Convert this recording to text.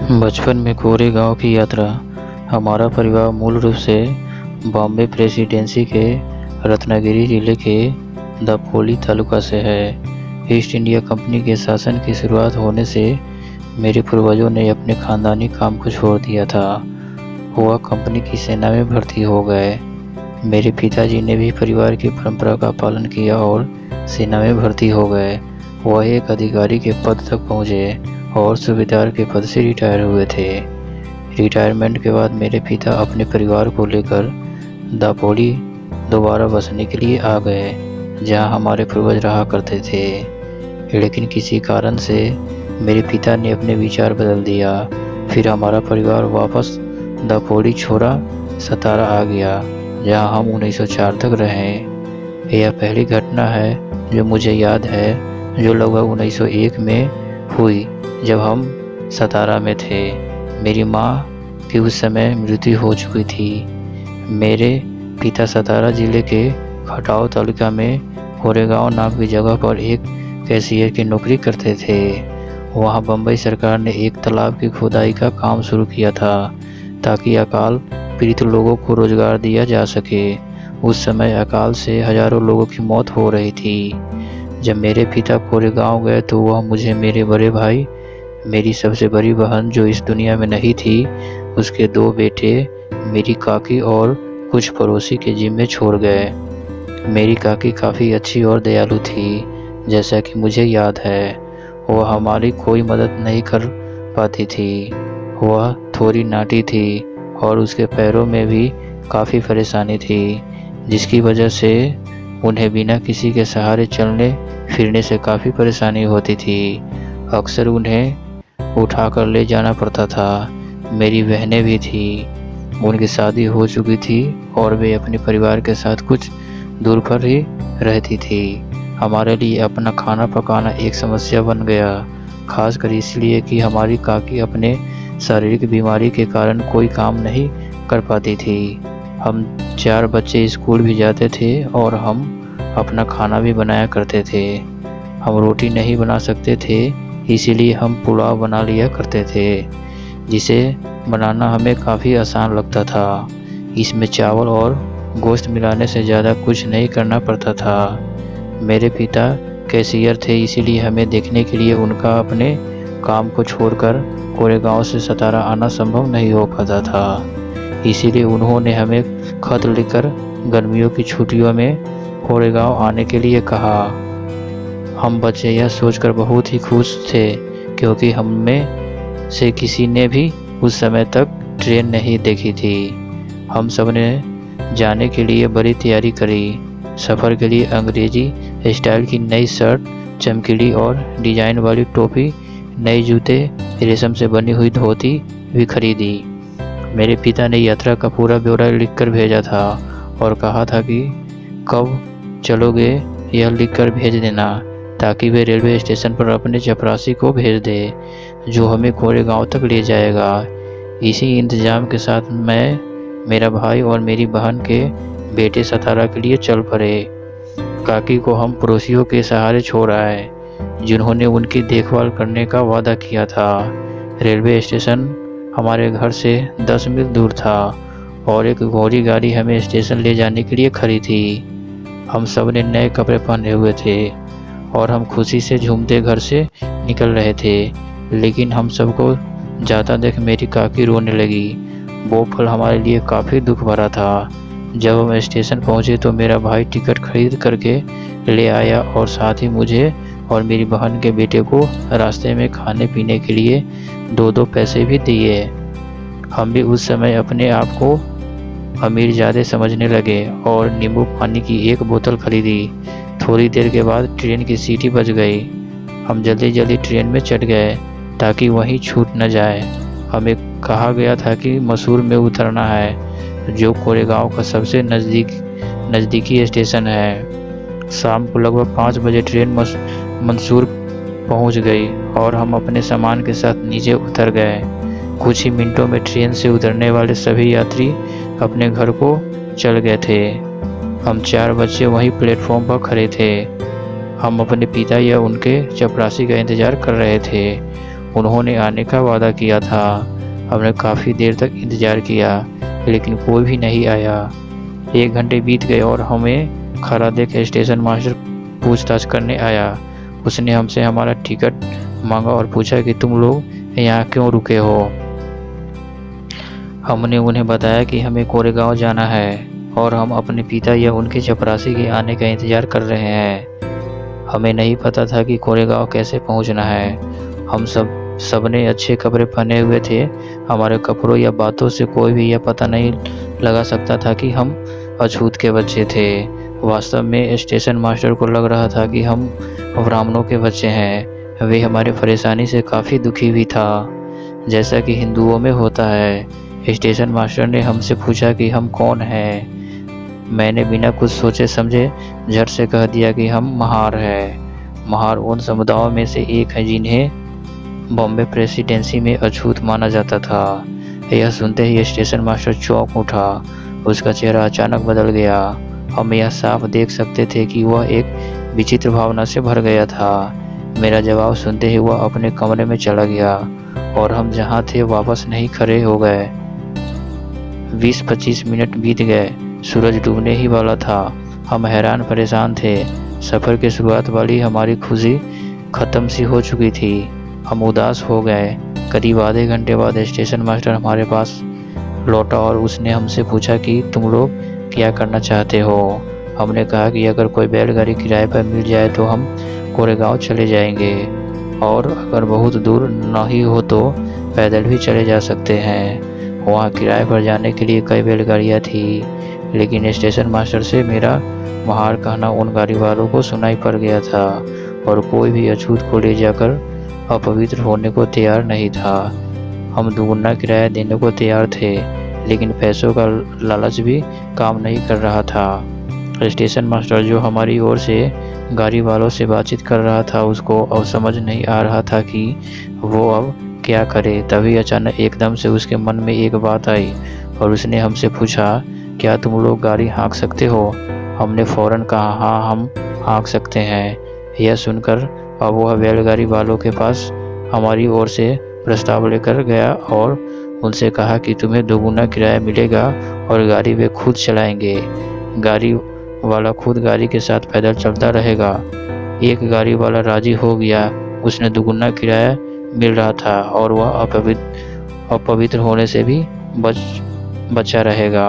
बचपन में कोरेगांव की यात्रा। हमारा परिवार मूल रूप से बॉम्बे प्रेसिडेंसी के रत्नागिरी जिले के दापोली तालुका से है। ईस्ट इंडिया कंपनी के शासन की शुरुआत होने से मेरे पूर्वजों ने अपने खानदानी काम को छोड़ दिया था। वह कंपनी की सेना में भर्ती हो गए। मेरे पिताजी ने भी परिवार की परंपरा का पालन किया और सेना में भर्ती हो गए। वह एक अधिकारी के पद तक पहुँचे और सूबेदार के पद से रिटायर हुए थे। रिटायरमेंट के बाद मेरे पिता अपने परिवार को लेकर दापोली दोबारा बसने के लिए आ गए, जहां हमारे पूर्वज रहा करते थे। लेकिन किसी कारण से मेरे पिता ने अपने विचार बदल दिया। फिर हमारा परिवार वापस दापोली छोड़ा सतारा आ गया, जहां हम 1904 तक रहे। यह पहली घटना है जो मुझे याद है, जो लगभग 1901 में हुई, जब हम सतारा में थे। मेरी माँ की उस समय मृत्यु हो चुकी थी। मेरे पिता सतारा जिले के खटाव तालुका में कोरेगांव नाम की जगह पर एक कैशियर की नौकरी करते थे। वहाँ बम्बई सरकार ने एक तालाब की खुदाई का काम शुरू किया था, ताकि अकाल पीड़ित लोगों को रोजगार दिया जा सके। उस समय अकाल से हजारों लोगों की मौत हो रही थी। जब मेरे पिता कोरेगांव गए तो वह मुझे, मेरे बड़े भाई, मेरी सबसे बड़ी बहन जो इस दुनिया में नहीं थी, उसके 2 बेटे, मेरी काकी और कुछ पड़ोसी के जिम्मे छोड़ गए। मेरी काकी काफ़ी अच्छी और दयालु थी, जैसा कि मुझे याद है। वह हमारी कोई मदद नहीं कर पाती थी। वह थोड़ी नाटी थी और उसके पैरों में भी काफ़ी परेशानी थी, जिसकी वजह से उन्हें बिना किसी के सहारे चलने फिरने से काफ़ी परेशानी होती थी। अक्सर उन्हें उठाकर ले जाना पड़ता था। मेरी बहनें भी थी, उनकी शादी हो चुकी थी और वे अपने परिवार के साथ कुछ दूर पर ही रहती थी। हमारे लिए अपना खाना पकाना एक समस्या बन गया, खासकर इसलिए कि हमारी काकी अपने शारीरिक बीमारी के कारण कोई काम नहीं कर पाती थी। हम 4 बच्चे स्कूल भी जाते थे और हम अपना खाना भी बनाया करते थे। हम रोटी नहीं बना सकते थे, इसीलिए हम पुलाव बना लिया करते थे, जिसे बनाना हमें काफ़ी आसान लगता था। इसमें चावल और गोश्त मिलाने से ज़्यादा कुछ नहीं करना पड़ता था। मेरे पिता कैशियर थे, इसीलिए हमें देखने के लिए उनका अपने काम को छोड़कर कोरेगांव से सतारा आना संभव नहीं हो पाता था। इसीलिए उन्होंने हमें खत लिखकर गर्मियों की छुट्टियों में कोरेगांव आने के लिए कहा। हम बच्चे यह सोचकर बहुत ही खुश थे, क्योंकि हम में से किसी ने भी उस समय तक ट्रेन नहीं देखी थी। हम सब ने जाने के लिए बड़ी तैयारी करी। सफ़र के लिए अंग्रेजी स्टाइल की नई शर्ट, चमकीली और डिजाइन वाली टोपी, नए जूते, रेशम से बनी हुई धोती भी खरीदी। मेरे पिता ने यात्रा का पूरा ब्यौरा लिखकर भेजा था और कहा था कि कब चलोगे यह लिखकर भेज देना, ताकि वे रेलवे स्टेशन पर अपने चपरासी को भेज दे, जो हमें कोरेगांव तक ले जाएगा। इसी इंतजाम के साथ मैं, मेरा भाई और मेरी बहन के बेटे सतारा के लिए चल पड़े। काकी को हम पड़ोसियों के सहारे छोड़ आए, जिन्होंने उनकी देखभाल करने का वादा किया था। रेलवे स्टेशन हमारे घर से 10 मील दूर था और एक घोड़ी गाड़ी हमें स्टेशन ले जाने के लिए खड़ी थी। हम सब ने नए कपड़े पहने हुए थे और हम खुशी से झूमते घर से निकल रहे थे। लेकिन हम सबको जाता देख मेरी काकी रोने लगी। वो पल हमारे लिए काफ़ी दुख भरा था। जब हम स्टेशन पहुंचे तो मेरा भाई टिकट खरीद करके ले आया और साथ ही मुझे और मेरी बहन के बेटे को रास्ते में खाने पीने के लिए 2-2 पैसे भी दिए। हम भी उस समय अपने आप को अमीर ज़्यादा समझने लगे और नींबू पानी की एक बोतल खरीदी। थोड़ी देर के बाद ट्रेन की सीटी बज गई। हम जल्दी जल्दी ट्रेन में चढ़ गए ताकि वहीं छूट न जाए। हमें कहा गया था कि मसूर में उतरना है, जो कोरेगांव का सबसे नज़दीकी स्टेशन है। शाम को लगभग 5 बजे ट्रेन मंसूर पहुंच गई और हम अपने सामान के साथ नीचे उतर गए। कुछ ही मिनटों में ट्रेन से उतरने वाले सभी यात्री अपने घर को चल गए थे। हम 4 बच्चे वहीं प्लेटफॉर्म पर खड़े थे। हम अपने पिता या उनके चपरासी का इंतजार कर रहे थे। उन्होंने आने का वादा किया था। हमने काफ़ी देर तक इंतज़ार किया, लेकिन कोई भी नहीं आया। 1 घंटे बीत गए और हमें खड़ा देख स्टेशन मास्टर पूछताछ करने आया। उसने हमसे हमारा टिकट मांगा और पूछा कि तुम लोग यहाँ क्यों रुके हो। हमने उन्हें बताया कि हमें कोरेगांव जाना है और हम अपने पिता या उनके चपरासी के आने का इंतज़ार कर रहे हैं। हमें नहीं पता था कि कोरेगांव कैसे पहुंचना है। हम सबने अच्छे कपड़े पहने हुए थे। हमारे कपड़ों या बातों से कोई भी यह पता नहीं लगा सकता था कि हम अछूत के बच्चे थे। वास्तव में स्टेशन मास्टर को लग रहा था कि हम ब्राह्मणों के बच्चे हैं। वे हमारी परेशानी से काफ़ी दुखी भी था, जैसा कि हिंदुओं में होता है। स्टेशन मास्टर ने हमसे पूछा कि हम कौन हैं। मैंने बिना कुछ सोचे समझे झट से कह दिया कि हम महार हैं। महार उन समुदायों में से एक है जिन्हें बॉम्बे प्रेसिडेंसी में अछूत माना जाता था। यह सुनते ही स्टेशन मास्टर चौंक उठा। उसका चेहरा अचानक बदल गया। हम यह साफ देख सकते थे कि वह एक विचित्र भावना से भर गया था। मेरा जवाब सुनते ही वह अपने कमरे में चला गया और हम जहाँ थे वापस नहीं खड़े हो गए। 20-25 मिनट बीत गए। सूरज डूबने ही वाला था। हम हैरान परेशान थे। सफ़र की शुरुआत वाली हमारी खुशी ख़त्म सी हो चुकी थी। हम उदास हो गए। करीब आधे घंटे बाद स्टेशन मास्टर हमारे पास लौटा और उसने हमसे पूछा कि तुम लोग क्या करना चाहते हो। हमने कहा कि अगर कोई बैलगाड़ी किराए पर मिल जाए तो हम कोरेगांव चले जाएंगे, और अगर बहुत दूर नहीं हो तो पैदल भी चले जा सकते हैं। वहाँ किराए पर जाने के लिए कई बैलगाड़ियाँ थी, लेकिन स्टेशन मास्टर से मेरा महार कहना उन गाड़ी वालों को सुनाई पड़ गया था और कोई भी अछूत को ले जाकर अपवित्र होने को तैयार नहीं था। हम दुगुना किराया देने को तैयार थे, लेकिन पैसों का लालच भी काम नहीं कर रहा था। स्टेशन मास्टर जो हमारी ओर से गाड़ी वालों से बातचीत कर रहा था, उसको अब समझ नहीं आ रहा था कि वो अब क्या करे। तभी अचानक एकदम से उसके मन में एक बात आई और उसने हमसे पूछा, क्या तुम लोग गाड़ी हाँक सकते हो। हमने फौरन कहा, हाँ हम हाँक सकते हैं। यह सुनकर अब वह बैलगाड़ी वालों के पास हमारी ओर से प्रस्ताव लेकर गया और उनसे कहा कि तुम्हें दोगुना किराया मिलेगा और गाड़ी वे खुद चलाएंगे। गाड़ी वाला खुद गाड़ी के साथ पैदल चलता रहेगा। एक गाड़ी वाला राजी हो गया। उसने दोगुना किराया मिल रहा था और वह अपवित्र होने से भी बचा रहेगा।